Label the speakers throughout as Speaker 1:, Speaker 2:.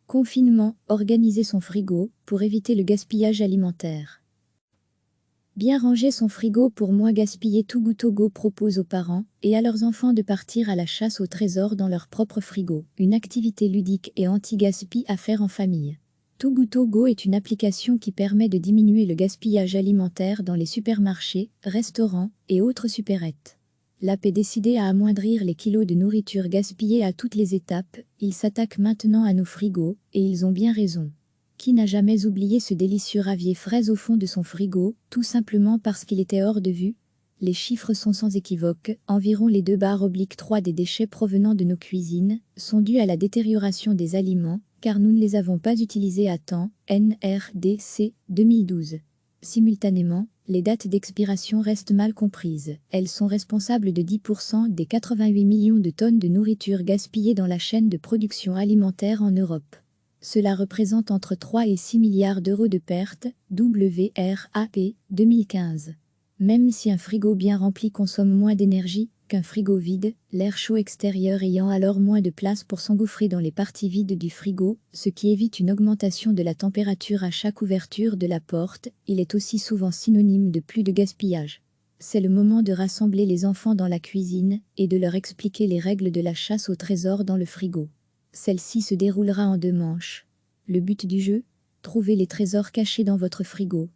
Speaker 1: Confinement, organiser son frigo pour éviter le gaspillage alimentaire. Bien ranger son frigo pour moins gaspiller. Too Good To Go propose aux parents et à leurs enfants de partir à la chasse au trésor dans leur propre frigo, une activité ludique et anti-gaspi à faire en famille. Too Good To Go est une application qui permet de diminuer le gaspillage alimentaire dans les supermarchés, restaurants et autres supérettes. L'app est décidée à amoindrir les kilos de nourriture gaspillée à toutes les étapes. Ils s'attaquent maintenant à nos frigos, et ils ont bien raison. Qui n'a jamais oublié ce délicieux ravier fraise au fond de son frigo, tout simplement parce qu'il était hors de vue? Les chiffres sont sans équivoque, environ les 2/3 des déchets provenant de nos cuisines sont dus à la détérioration des aliments, car nous ne les avons pas utilisés à temps, NRDC 2012. Simultanément, les dates d'expiration restent mal comprises. Elles sont responsables de 10% des 88 millions de tonnes de nourriture gaspillées dans la chaîne de production alimentaire en Europe. Cela représente entre 3 et 6 milliards d'euros de pertes, WRAP 2015. Même si un frigo bien rempli consomme moins d'énergie qu'un frigo vide, l'air chaud extérieur ayant alors moins de place pour s'engouffrer dans les parties vides du frigo, ce qui évite une augmentation de la température à chaque ouverture de la porte, il est aussi souvent synonyme de plus de gaspillage. C'est le moment de rassembler les enfants dans la cuisine et de leur expliquer les règles de la chasse au trésor dans le frigo. Celle-ci se déroulera en 2 manches. Le but du jeu? Trouver les trésors cachés dans votre frigo.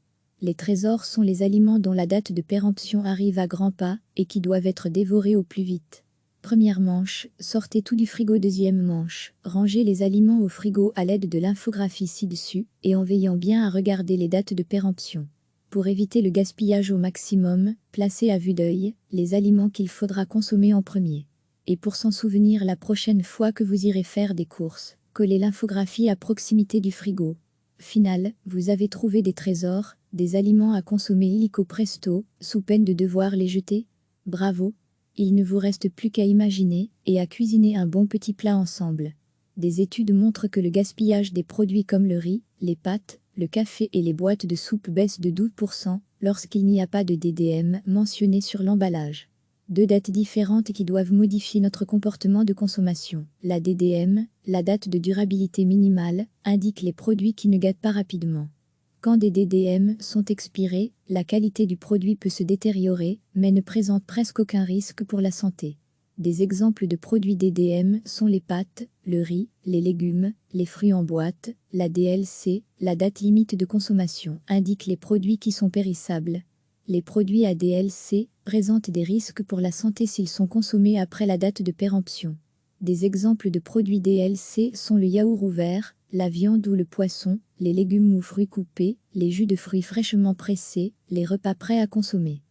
Speaker 1: Les trésors sont les aliments dont la date de péremption arrive à grands pas et qui doivent être dévorés au plus vite. Première manche, sortez tout du frigo. Deuxième manche, rangez les aliments au frigo à l'aide de l'infographie ci-dessus et en veillant bien à regarder les dates de péremption. Pour éviter le gaspillage au maximum, placez à vue d'œil les aliments qu'il faudra consommer en premier. Et pour s'en souvenir la prochaine fois que vous irez faire des courses, collez l'infographie à proximité du frigo. Final, vous avez trouvé des trésors, des aliments à consommer illico presto, sous peine de devoir les jeter. Bravo! Il ne vous reste plus qu'à imaginer et à cuisiner un bon petit plat ensemble. Des études montrent que le gaspillage des produits comme le riz, les pâtes, le café et les boîtes de soupe baisse de 12% lorsqu'il n'y a pas de DDM mentionné sur l'emballage. 2 dates différentes qui doivent modifier notre comportement de consommation. La DDM, la date de durabilité minimale, indique les produits qui ne gâtent pas rapidement. Quand des DDM sont expirés, la qualité du produit peut se détériorer, mais ne présente presque aucun risque pour la santé. Des exemples de produits DDM sont les pâtes, le riz, les légumes, les fruits en boîte. La DLC, la date limite de consommation, indique les produits qui sont périssables. Les produits à DLC présentent des risques pour la santé s'ils sont consommés après la date de péremption. Des exemples de produits DLC sont le yaourt ouvert, la viande ou le poisson, les légumes ou fruits coupés, les jus de fruits fraîchement pressés, les repas prêts à consommer.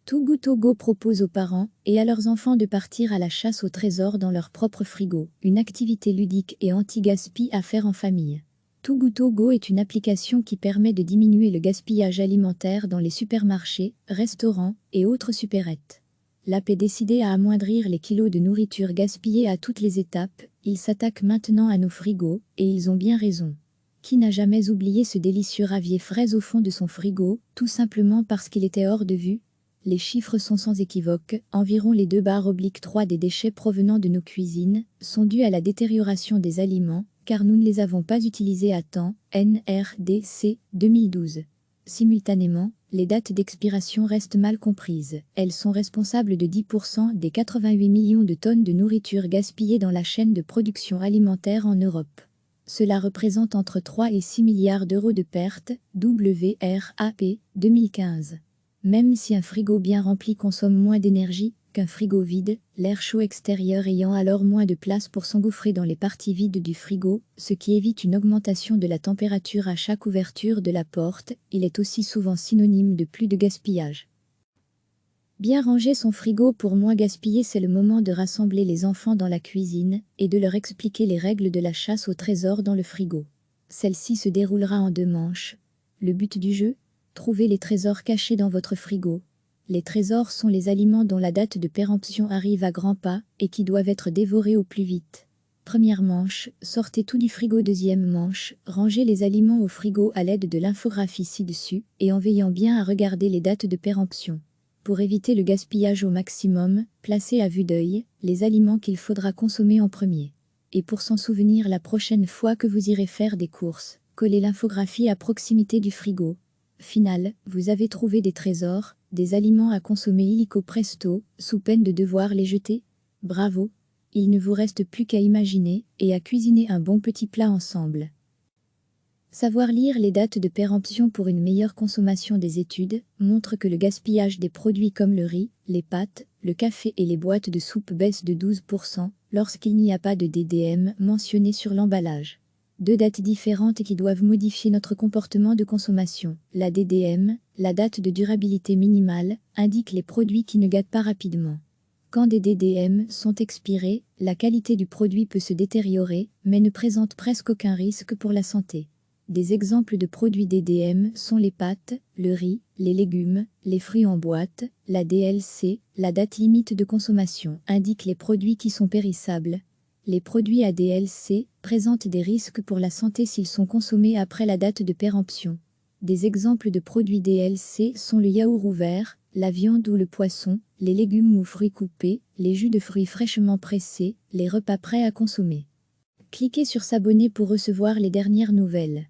Speaker 1: Too Good To Go propose aux parents et à leurs enfants de partir à la chasse au trésor dans leur propre frigo, une activité ludique et anti-gaspi à faire en famille. Too Good To Go est une application qui permet de diminuer le gaspillage alimentaire dans les supermarchés, restaurants et autres supérettes. L'app est décidée à amoindrir les kilos de nourriture gaspillée à toutes les étapes. Ils s'attaquent maintenant à nos frigos et ils ont bien raison. Qui n'a jamais oublié ce délicieux ravier fraise au fond de son frigo, tout simplement parce qu'il était hors de vue? Les chiffres sont sans équivoque, environ les 2/3 des déchets provenant de nos cuisines sont dus à la détérioration des aliments, car nous ne les avons pas utilisés à temps, NRDC 2012. Simultanément, les dates d'expiration restent mal comprises. Elles sont responsables de 10% des 88 millions de tonnes de nourriture gaspillées dans la chaîne de production alimentaire en Europe. Cela représente entre 3 et 6 milliards d'euros de pertes, WRAP 2015. Même si un frigo bien rempli consomme moins d'énergie qu'un frigo vide, l'air chaud extérieur ayant alors moins de place pour s'engouffrer dans les parties vides du frigo, ce qui évite une augmentation de la température à chaque ouverture de la porte, il est aussi souvent synonyme de plus de gaspillage. Bien ranger son frigo pour moins gaspiller, c'est le moment de rassembler les enfants dans la cuisine et de leur expliquer les règles de la chasse au trésor dans le frigo. Celle-ci se déroulera en 2 manches. Le but du jeu? Trouver les trésors cachés dans votre frigo. Les trésors sont les aliments dont la date de péremption arrive à grands pas et qui doivent être dévorés au plus vite. Première manche, sortez tout du frigo. Deuxième manche, rangez les aliments au frigo à l'aide de l'infographie ci-dessus et en veillant bien à regarder les dates de péremption. Pour éviter le gaspillage au maximum, placez à vue d'œil les aliments qu'il faudra consommer en premier. Et pour s'en souvenir la prochaine fois que vous irez faire des courses, collez l'infographie à proximité du frigo. Final, vous avez trouvé des trésors, des aliments à consommer illico presto, sous peine de devoir les jeter? Bravo! Il ne vous reste plus qu'à imaginer et à cuisiner un bon petit plat ensemble. Savoir lire les dates de péremption pour une meilleure consommation. Des études montrent que le gaspillage des produits comme le riz, les pâtes, le café et les boîtes de soupe baisse de 12% lorsqu'il n'y a pas de DDM mentionné sur l'emballage. Deux dates différentes qui doivent modifier notre comportement de consommation. La DDM, la date de durabilité minimale, indique les produits qui ne gâtent pas rapidement. Quand des DDM sont expirés, la qualité du produit peut se détériorer, mais ne présente presque aucun risque pour la santé. Des exemples de produits DDM sont les pâtes, le riz, les légumes, les fruits en boîte. La DLC, la date limite de consommation, indique les produits qui sont périssables. Les produits à DLC présentent des risques pour la santé s'ils sont consommés après la date de péremption. Des exemples de produits DLC sont le yaourt ouvert, la viande ou le poisson, les légumes ou fruits coupés, les jus de fruits fraîchement pressés, les repas prêts à consommer. Cliquez sur s'abonner pour recevoir les dernières nouvelles.